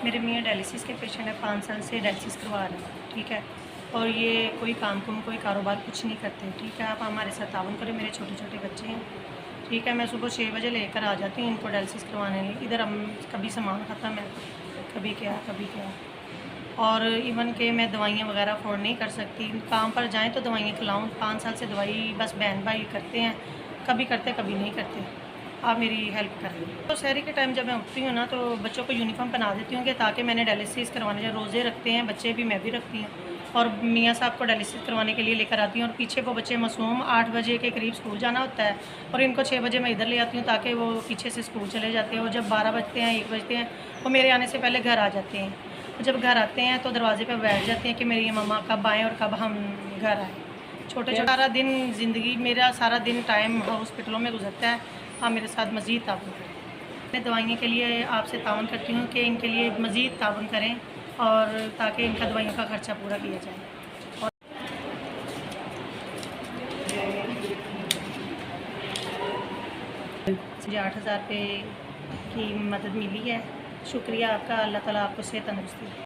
मेरे मियाँ डायलिसिस के पेशेंट हैं, 5 साल से डायलिसिस करवा रहे हैं, ठीक है। और ये कोई काम कुम कोई कारोबार कुछ नहीं करते, ठीक है। आप हमारे साथ ताउन करें, मेरे छोटे छोटे बच्चे हैं, ठीक है। मैं सुबह 6 बजे लेकर आ जाती हूँ इनको डायलिसिस करवाने लिए। इधर हम कभी सामान ख़त्म है, कभी क्या कभी क्या। और इवन के मैं दवाइयाँ वगैरह अफोर्ड नहीं कर सकती, काम पर जाएँ तो दवाइयाँ खिलाऊँ। 5 साल से दवाई बस बहन भाई करते हैं, कभी करते कभी नहीं करते। आप मेरी हेल्प करें। तो शहरी के टाइम जब मैं उठती हूँ ना, तो बच्चों को यूनिफॉर्म पहना देती हूँ कि ताकि मैंने डायलिसिस करवाने, जो रोज़े रखते हैं बच्चे भी, मैं भी रखती हूँ। और मियाँ साहब को डायलिसिस करवाने के लिए लेकर आती हूँ। और पीछे वो बच्चे मासूम 8 बजे के करीब स्कूल जाना होता है, और इनको 6 बजे मैं इधर ले आती हूँ ताकि वो पीछे से स्कूल चले जाते हैं। और जब 12 बजते हैं 1 बजते हैं, वो मेरे आने से पहले घर आ जाते हैं। तो जब घर आते हैं तो दरवाजे पे बैठ जाते हैं कि मेरी मम्मा कब आएँ और कब हम घर आएँ। छोटे छोटे सारा दिन ज़िंदगी, मेरा सारा दिन टाइम हॉस्पिटलों में गुजरता है। आप मेरे साथ मज़ीद ताउन करें। मैं दवाइयों के लिए आपसे ताउन करती हूँ कि इनके लिए मज़ीद ताउन करें, और ताकि इनका दवाइयों का ख़र्चा पूरा किया जाए। मुझे 8,000 रुपये की मदद मिली है। शुक्रिया आपका, अल्लाह ताला आपको सेहत तंदुरुस्ती दे।